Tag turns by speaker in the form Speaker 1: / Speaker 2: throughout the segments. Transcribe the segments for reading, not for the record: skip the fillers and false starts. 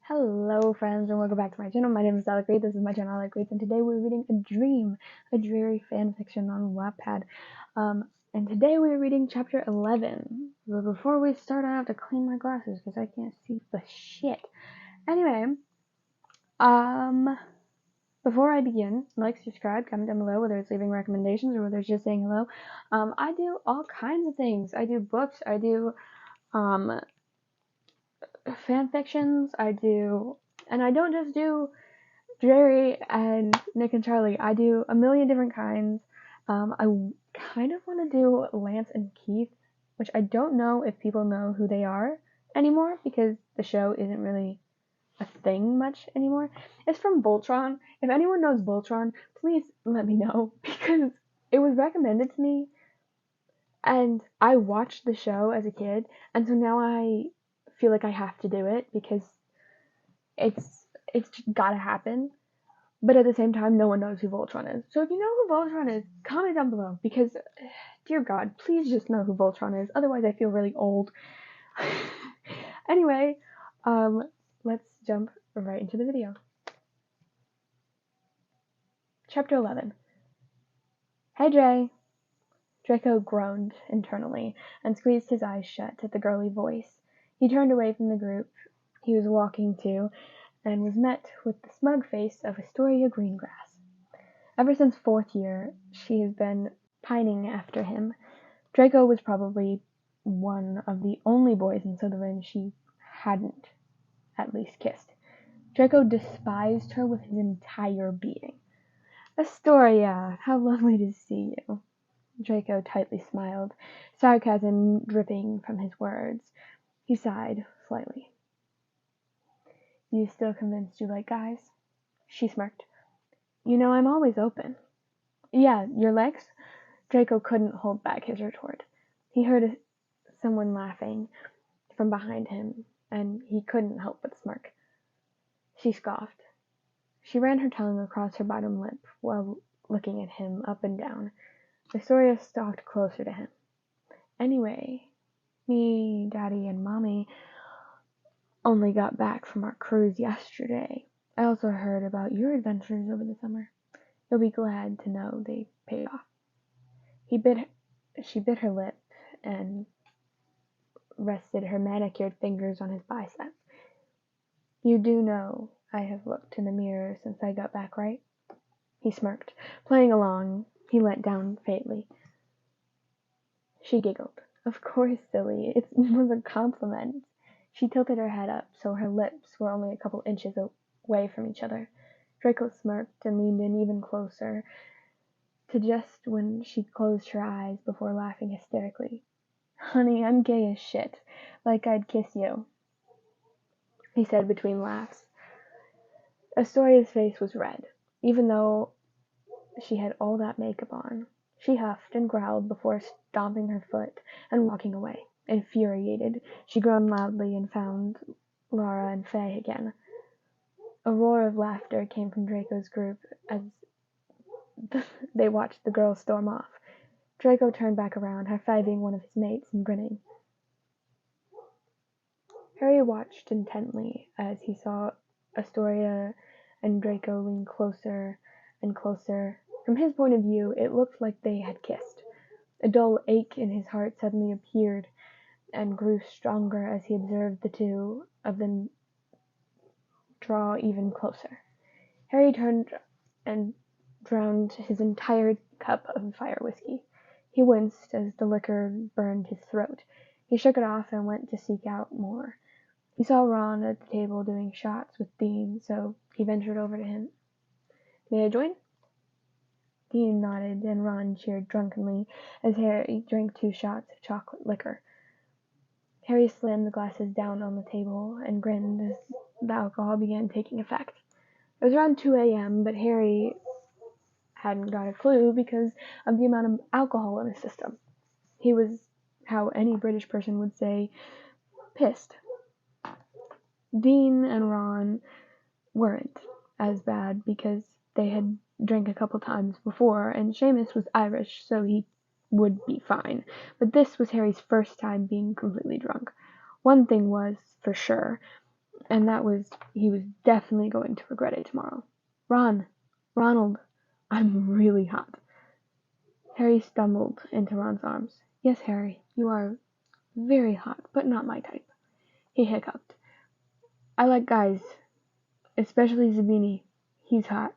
Speaker 1: Hello friends and welcome back to my channel. My name is Alec Reed. This is my channel Alec Reed, and today we're reading A Dream, a dreary fan fiction on Wattpad. And today we're reading chapter 11. But before we start, I have to clean my glasses because I can't see the shit. Anyway, before I begin, like, subscribe, comment down below, whether it's leaving recommendations or whether it's just saying hello. I do all kinds of things. I do books, I do, fan fictions, and I don't just do Jerry and Nick and Charlie. I do a million different kinds. I kind of want to do Lance and Keith, which I don't know if people know who they are anymore because the show isn't really a thing much anymore. It's from Voltron. If anyone knows Voltron, please let me know because it was recommended to me and I watched the show as a kid, and so now I feel like I have to do it because it's gotta happen. But at the same time, no one knows who Voltron is. So if you know who Voltron is, comment down below because, dear God, please just know who Voltron is. Otherwise, I feel really old. Anyway, let's jump right into the video. Chapter 11. Hey, Jay. Draco groaned internally and squeezed his eyes shut at the girly voice. He turned away from the group he was walking to and was met with the smug face of Astoria Greengrass. Ever since fourth year, she has been pining after him. Draco was probably one of the only boys in Slytherin she hadn't at least kissed. Draco despised her with his entire being. Astoria, how lovely to see you. Draco tightly smiled, sarcasm dripping from his words. He sighed slightly. You still convinced you like guys? She smirked. You know I'm always open. Yeah, your legs? Draco couldn't hold back his retort. He heard someone laughing from behind him, and he couldn't help but smirk. She scoffed. She ran her tongue across her bottom lip while looking at him up and down. Astoria stalked closer to him. Anyway, me, Daddy, and Mommy only got back from our cruise yesterday. I also heard about your adventures over the summer. You'll be glad to know they paid off. She bit her lip and rested her manicured fingers on his bicep. You do know I have looked in the mirror since I got back, right? He smirked. Playing along, he let down faintly. She giggled. Of course, silly. It was a compliment. She tilted her head up so her lips were only a couple inches away from each other. Draco smirked and leaned in even closer to just when she closed her eyes before laughing hysterically. Honey, I'm gay as shit. Like I'd kiss you, he said between laughs. Astoria's face was red, even though she had all that makeup on. She huffed and growled before stomping her foot and walking away. Infuriated, she groaned loudly and found Laura and Faye again. A roar of laughter came from Draco's group as they watched the girls storm off. Draco turned back around, high-fiving one of his mates and grinning. Harry watched intently as he saw Astoria and Draco lean closer and closer. From his point of view, it looked like they had kissed. A dull ache in his heart suddenly appeared and grew stronger as he observed the two of them draw even closer. Harry turned and drowned his entire cup of fire whiskey. He winced as the liquor burned his throat. He shook it off and went to seek out more. He saw Ron at the table doing shots with Dean, so he ventured over to him. May I join? Dean nodded, and Ron cheered drunkenly as Harry drank 2 shots of chocolate liquor. Harry slammed the glasses down on the table and grinned as the alcohol began taking effect. It was around 2 a.m., but Harry hadn't got a clue because of the amount of alcohol in his system. He was, how any British person would say, pissed. Dean and Ron weren't as bad because they had drank a couple times before, and Seamus was Irish, so he would be fine. But this was Harry's first time being completely drunk. One thing was for sure, and he was definitely going to regret it tomorrow. Ronald, I'm really hot. Harry stumbled into Ron's arms. Yes, Harry, you are very hot, but not my type. He hiccuped. I like guys, especially Zabini. He's hot.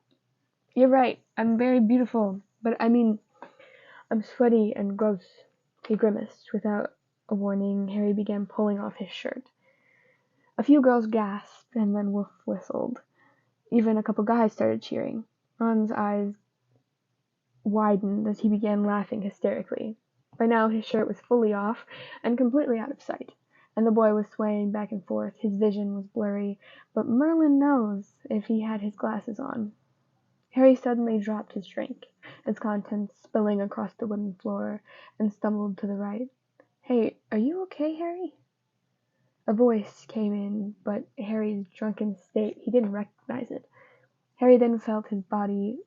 Speaker 1: You're right, I'm very beautiful, but I mean, I'm sweaty and gross. He grimaced. Without a warning, Harry began pulling off his shirt. A few girls gasped and then Wolf whistled. Even a couple guys started cheering. Ron's eyes widened as he began laughing hysterically. By now his shirt was fully off and completely out of sight, and the boy was swaying back and forth. His vision was blurry, but Merlin knows if he had his glasses on. Harry suddenly dropped his drink, its contents spilling across the wooden floor, and stumbled to the right. Hey, are you okay, Harry? A voice came in, but Harry's drunken state, he didn't recognize it. Harry then felt his body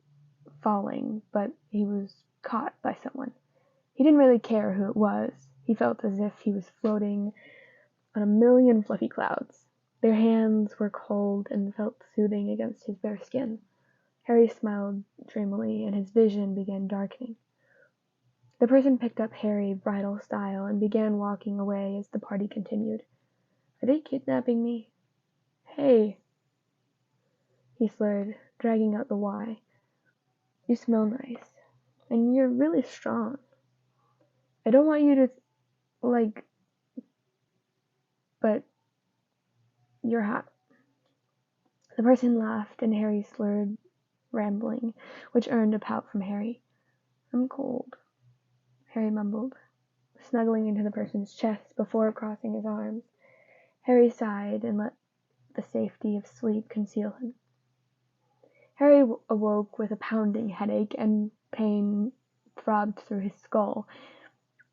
Speaker 1: falling, but he was caught by someone. He didn't really care who it was. He felt as if he was floating on a million fluffy clouds. Their hands were cold and felt soothing against his bare skin. Harry smiled dreamily, and his vision began darkening. The person picked up Harry bridal style and began walking away as the party continued. Are they kidnapping me? Hey, he slurred, dragging out the Y. You smell nice, and you're really strong. I don't want you to, but you're hot. The person laughed, and Harry slurred, rambling, which earned a pout from Harry. I'm cold, Harry mumbled, snuggling into the person's chest before crossing his arms. Harry sighed and let the safety of sleep conceal him. Harry awoke with a pounding headache, and pain throbbed through his skull.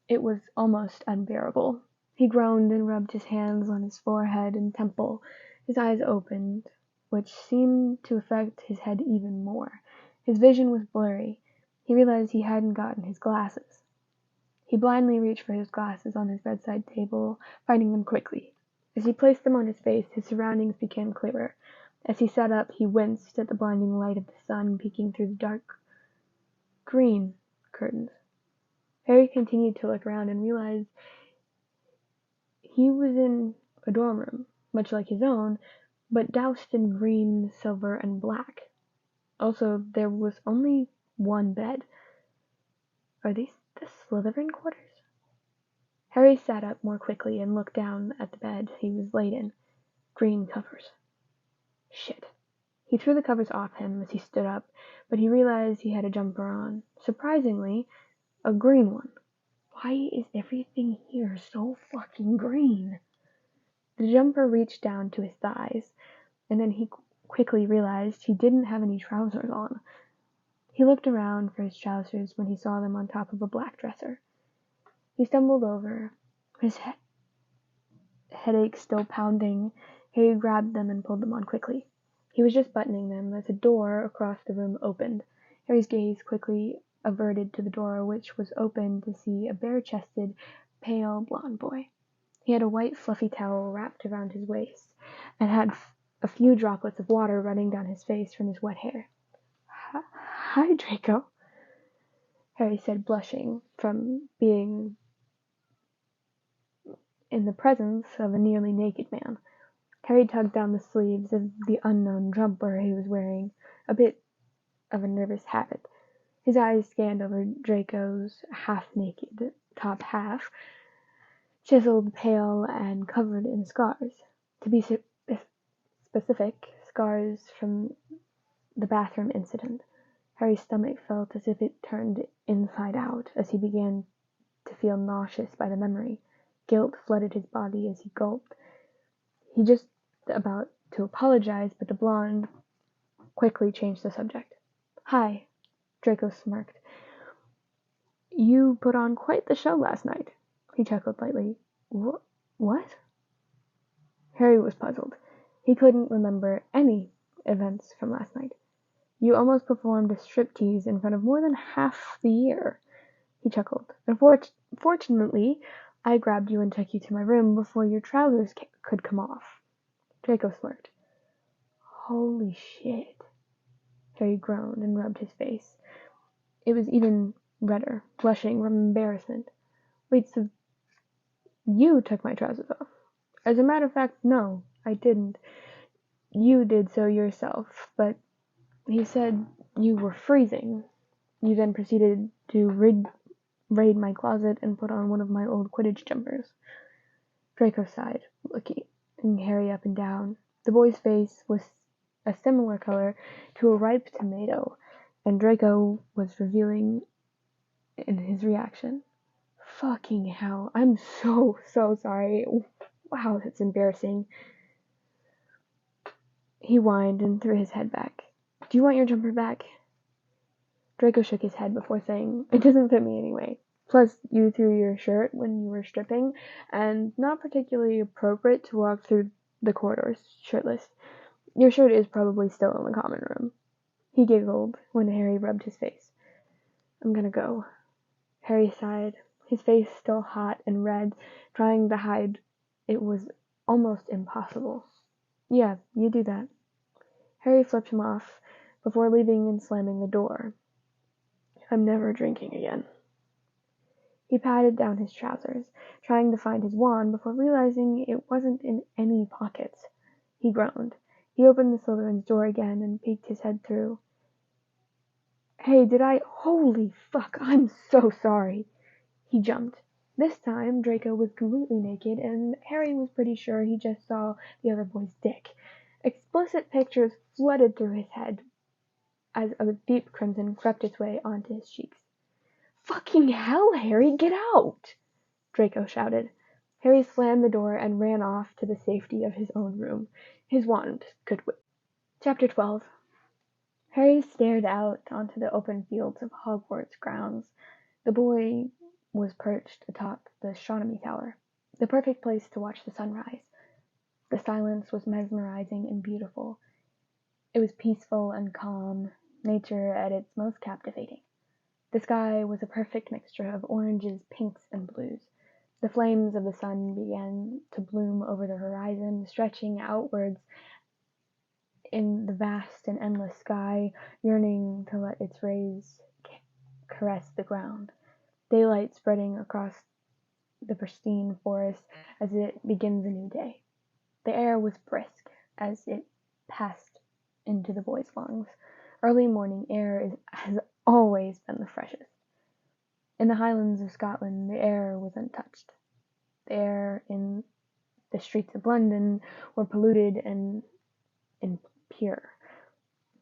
Speaker 1: It was almost unbearable. He groaned and rubbed his hands on his forehead and temple. His eyes opened, which seemed to affect his head even more. His vision was blurry. He realized he hadn't gotten his glasses. He blindly reached for his glasses on his bedside table, finding them quickly. As he placed them on his face, his surroundings became clearer. As he sat up, he winced at the blinding light of the sun peeking through the dark green curtains. Harry continued to look around and realized he was in a dorm room, much like his own, but doused in green, silver, and black. Also, there was only one bed. Are these the Slytherin quarters? Harry sat up more quickly and looked down at the bed he was laid in. Green covers. Shit. He threw the covers off him as he stood up, but he realized he had a jumper on. Surprisingly, a green one. Why is everything here so fucking green? The jumper reached down to his thighs, and then he quickly realized he didn't have any trousers on. He looked around for his trousers when he saw them on top of a black dresser. He stumbled over, his headache still pounding. Harry grabbed them and pulled them on quickly. He was just buttoning them as a door across the room opened. Harry's gaze quickly averted to the door, which was open to see a bare-chested, pale blond boy. He had a white fluffy towel wrapped around his waist, and had a few droplets of water running down his face from his wet hair. Hi, Draco, Harry said, blushing from being in the presence of a nearly naked man. Harry tugged down the sleeves of the unknown jumper he was wearing, a bit of a nervous habit. His eyes scanned over Draco's half-naked top half, chiseled, pale, and covered in scars. To be specific, scars from the bathroom incident. Harry's stomach felt as if it turned inside out as he began to feel nauseous by the memory. Guilt flooded his body as he gulped. He just about to apologize, but the blonde quickly changed the subject. Hi, Draco smirked. You put on quite the show last night. He chuckled lightly. What? Harry was puzzled. He couldn't remember any events from last night. You almost performed a striptease in front of more than half the year. He chuckled. Fortunately, I grabbed you and took you to my room before your trousers could come off. Draco smirked. Holy shit. Harry groaned and rubbed his face. It was even redder, blushing from embarrassment. Wait, so you took my trousers off? As a matter of fact, no, I didn't. You did so yourself, but he said you were freezing. You then proceeded to raid my closet and put on one of my old Quidditch jumpers. Draco sighed, looking Harry up and down. The boy's face was a similar color to a ripe tomato, and Draco was revealing in his reaction. Fucking hell, I'm so sorry. Wow, that's embarrassing. He whined and threw his head back. Do you want your jumper back? Draco shook his head before saying, It doesn't fit me anyway. Plus, you threw your shirt when you were stripping, and not particularly appropriate to walk through the corridors shirtless. Your shirt is probably still in the common room. He giggled when Harry rubbed his face. I'm gonna go. Harry sighed, his face still hot and red, trying to hide. It was almost impossible. Yeah, you do that. Harry flipped him off before leaving and slamming the door. I'm never drinking again. He patted down his trousers, trying to find his wand before realizing it wasn't in any pockets. He groaned. He opened the Slytherin's door again and peeked his head through. Hey, Holy fuck, I'm so sorry. He jumped. This time, Draco was completely naked, and Harry was pretty sure he just saw the other boy's dick. Explicit pictures flooded through his head as a deep crimson crept its way onto his cheeks. Fucking hell, Harry, get out! Draco shouted. Harry slammed the door and ran off to the safety of his own room. His wand could wait. Chapter 12. Harry stared out onto the open fields of Hogwarts grounds. The boy was perched atop the astronomy tower, the perfect place to watch the sunrise. The silence was mesmerizing and beautiful. It was peaceful and calm, nature at its most captivating. The sky was a perfect mixture of oranges, pinks, and blues. The flames of the sun began to bloom over the horizon, stretching outwards in the vast and endless sky, yearning to let its rays caress the ground. Daylight spreading across the pristine forest as it begins a new day. The air was brisk as it passed into the boy's lungs. Early morning air has always been the freshest. In the Highlands of Scotland, the air was untouched. The air in the streets of London were polluted and impure.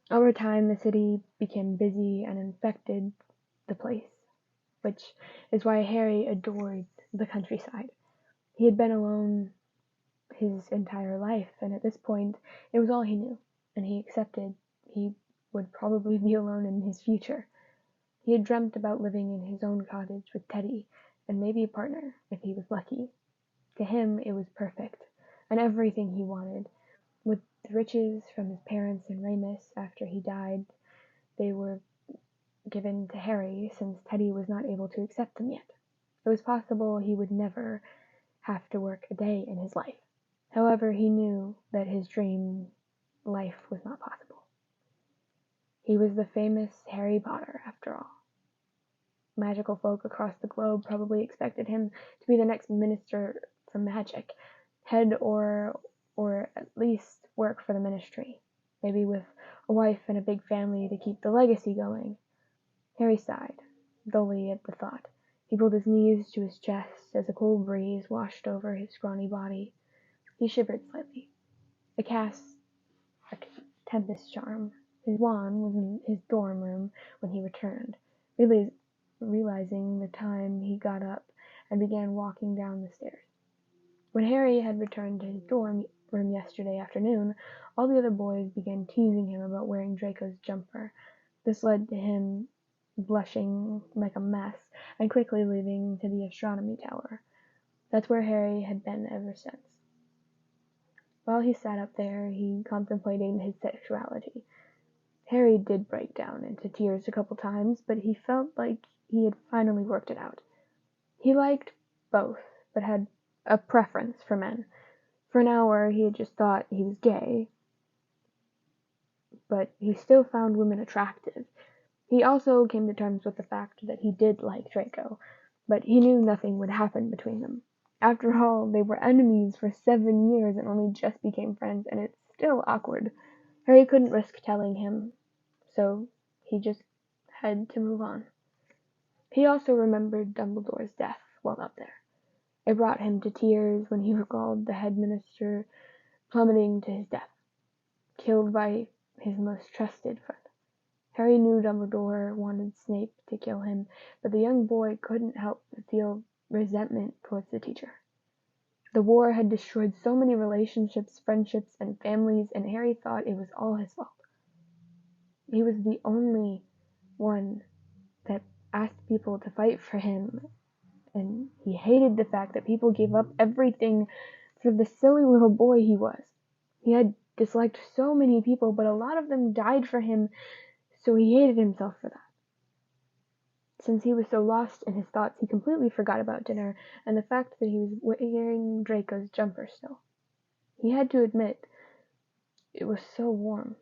Speaker 1: Over time, the city became busy and infected the place, which is why Harry adored the countryside. He had been alone his entire life, and at this point, it was all he knew, and he accepted he would probably be alone in his future. He had dreamt about living in his own cottage with Teddy, and maybe a partner, if he was lucky. To him, it was perfect, and everything he wanted. With the riches from his parents and Remus after he died, they were given to Harry since Teddy was not able to accept them yet. It was possible he would never have to work a day in his life. However, he knew that his dream life was not possible. He was the famous Harry Potter, after all. Magical folk across the globe probably expected him to be the next minister for magic, head or at least work for the ministry, maybe with a wife and a big family to keep the legacy going. Harry sighed, dully at the thought. He pulled his knees to his chest as a cold breeze washed over his scrawny body. He shivered slightly. The cast a tempest charm. His wand was in his dorm room when he returned. Realizing the time, he got up and began walking down the stairs. When Harry had returned to his dorm room yesterday afternoon, all the other boys began teasing him about wearing Draco's jumper. This led to him blushing like a mess and quickly leaving to the astronomy tower. That's where Harry had been ever since. While he sat up there, he contemplated his sexuality. Harry did break down into tears a couple times, but he felt like he had finally worked it out. He liked both, but had a preference for men. For an hour he had just thought he was gay, but he still found women attractive. He also came to terms with the fact that he did like Draco, but he knew nothing would happen between them. After all, they were enemies for 7 years and only just became friends, and it's still awkward. Harry couldn't risk telling him, so he just had to move on. He also remembered Dumbledore's death while out there. It brought him to tears when he recalled the headmaster plummeting to his death, killed by his most trusted friend. Harry knew Dumbledore wanted Snape to kill him, but the young boy couldn't help but feel resentment towards the teacher. The war had destroyed so many relationships, friendships, and families, and Harry thought it was all his fault. He was the only one that asked people to fight for him, and he hated the fact that people gave up everything for the silly little boy he was. He had disliked so many people, but a lot of them died for him, so he hated himself for that. Since he was so lost in his thoughts, he completely forgot about dinner and the fact that he was wearing Draco's jumper still. He had to admit, it was so warm.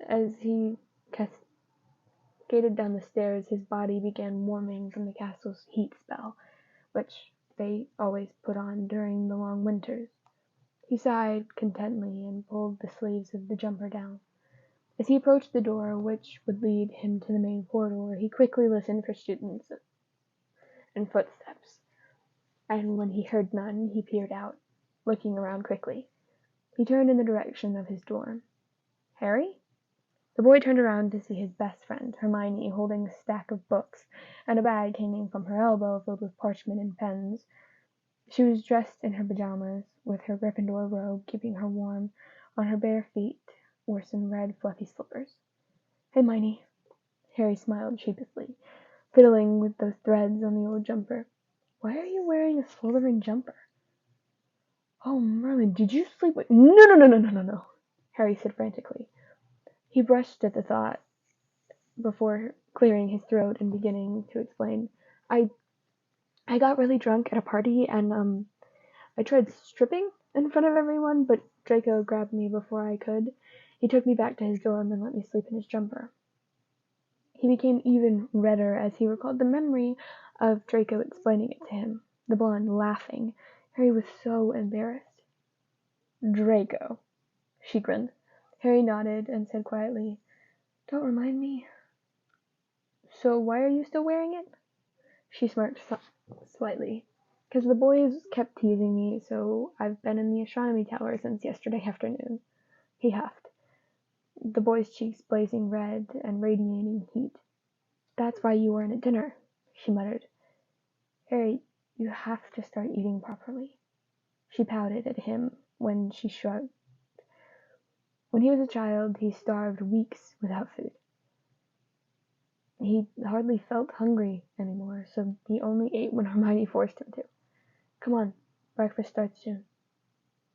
Speaker 1: As he cascaded down the stairs, his body began warming from the castle's heat spell, which they always put on during the long winters. He sighed contentedly and pulled the sleeves of the jumper down. As he approached the door which would lead him to the main corridor, he quickly listened for students and footsteps, and when he heard none, he peered out, looking around quickly. He turned in the direction of his dorm. Harry? The boy turned around to see his best friend, Hermione, holding a stack of books and a bag hanging from her elbow filled with parchment and pens. She was dressed in her pajamas, with her Gryffindor robe keeping her warm. On her bare feet were some red fluffy slippers. "Hey, Miney." Harry smiled sheepishly, fiddling with those threads on the old jumper. "Why are you wearing a Slytherin jumper?" "Oh, Merlin, did you sleep with—" No, Harry said frantically. He brushed at the thought before clearing his throat and beginning to explain. I got really drunk at a party and I tried stripping in front of everyone, but Draco grabbed me before I could. He took me back to his dorm and let me sleep in his jumper." He became even redder as he recalled the memory of Draco explaining it to him, the blonde laughing. Harry was so embarrassed. "Draco," she grinned. Harry nodded and said quietly, "Don't remind me." "So why are you still wearing it?" She smirked slightly. "'Cause the boys kept teasing me, so I've been in the astronomy tower since yesterday afternoon." He huffed, the boy's cheeks blazing red and radiating heat. "That's why you weren't at dinner," she muttered. "Harry, you have to start eating properly." She pouted at him when she shrugged. When he was a child, he starved weeks without food. He hardly felt hungry anymore, so he only ate when Hermione forced him to. "Come on, breakfast starts soon."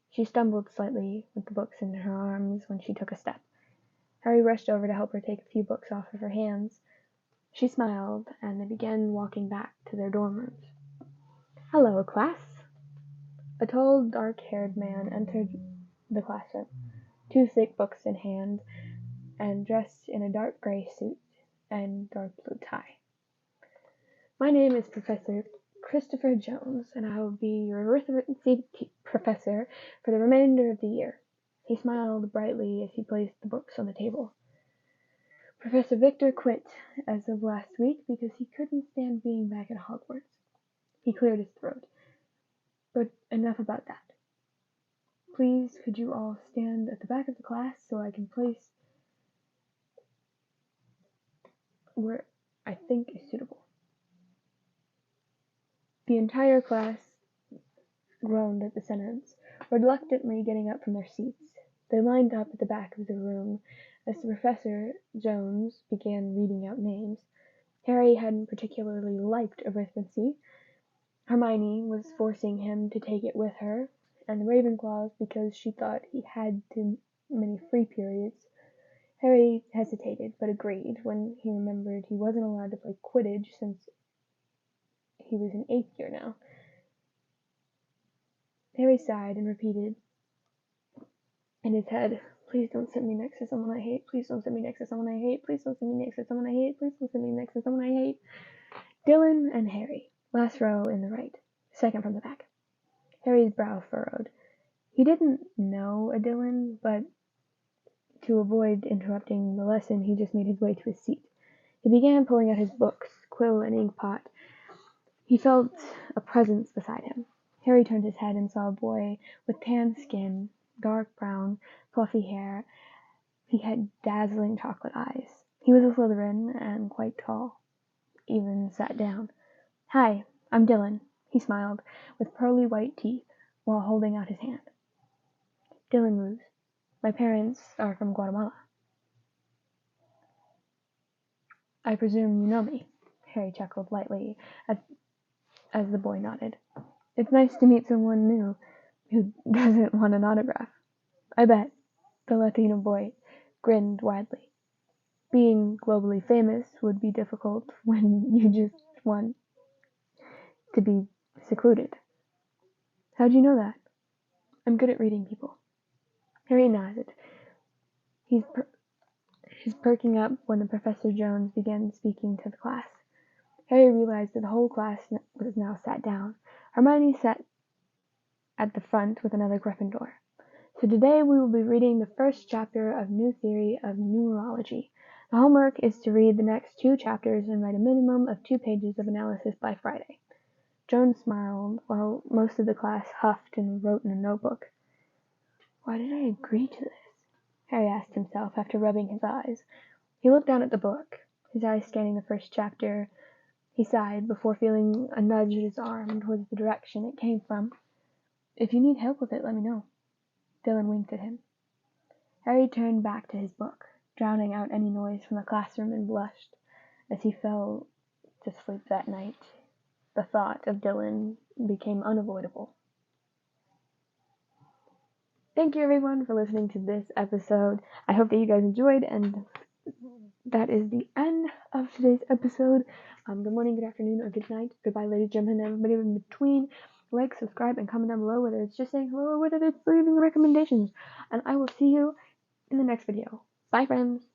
Speaker 1: She stumbled slightly with the books in her arms when she took a step. Harry rushed over to help her take a few books off of her hands. She smiled, and they began walking back to their dorm rooms. "Hello, class." A tall, dark-haired man entered the classroom, two thick books in hand, and dressed in a dark gray suit and dark blue tie. "My name is Professor Christopher Jones, and I will be your arithmetic professor for the remainder of the year." He smiled brightly as he placed the books on the table. "Professor Victor quit as of last week because he couldn't stand being back at Hogwarts." He cleared his throat. "But enough about that. Please, could you all stand at the back of the class so I can place where I think is suitable." The entire class groaned at the sentence, reluctantly getting up from their seats. They lined up at the back of the room as Professor Jones began reading out names. Harry hadn't particularly liked arithmancy. Hermione was forcing him to take it with her, and the Ravenclaws because she thought he had too many free periods. Harry hesitated, but agreed when he remembered he wasn't allowed to play Quidditch since he was in 8th year now. Harry sighed and repeated in his head, "Please don't sit me next to someone I hate. Please don't sit me next to someone I hate. Please don't sit me next to someone I hate. Please don't sit me next to someone I hate." Dylan and Harry. Last row in the right. Second from the back. Harry's brow furrowed. He didn't know a Dylan, but to avoid interrupting the lesson, he just made his way to his seat. He began pulling out his books, quill and inkpot. He felt a presence beside him. Harry turned his head and saw a boy with tan skin, dark brown, fluffy hair. He had dazzling chocolate eyes. He was a Slytherin and quite tall. Even sat down. "Hi, I'm Dylan," he smiled, with pearly white teeth, while holding out his hand. "Dylan Roos. My parents are from Guatemala." "I presume you know me." Harry chuckled lightly as the boy nodded. "It's nice to meet someone new who doesn't want an autograph." "I bet." The Latino boy grinned widely. "Being globally famous would be difficult when you just want to be secluded." "How'd you know that?" "I'm good at reading people." Harry nodded, his perking up when Professor Jones began speaking to the class. Harry realized that the whole class was now sat down. Hermione sat at the front with another Gryffindor. "So today we will be reading the first chapter of New Theory of Numerology. The homework is to read the next 2 chapters and write a minimum of 2 pages of analysis by Friday." Jones smiled, while most of the class huffed and wrote in a notebook. "Why did I agree to this?" Harry asked himself, after rubbing his eyes. He looked down at the book, his eyes scanning the first chapter. He sighed before feeling a nudge at his arm towards the direction it came from. "If you need help with it, let me know." Dylan winked at him. Harry turned back to his book, drowning out any noise from the classroom, and blushed as he fell to sleep that night. The thought of Dylan became unavoidable. Thank you everyone for listening to this episode. I hope that you guys enjoyed, and that is the end of today's episode. Good morning, good afternoon, or good night. Goodbye, ladies, gentlemen, and everybody in between. Like, subscribe, and comment down below whether it's just saying hello or whether it's leaving recommendations. And I will see you in the next video. Bye, friends.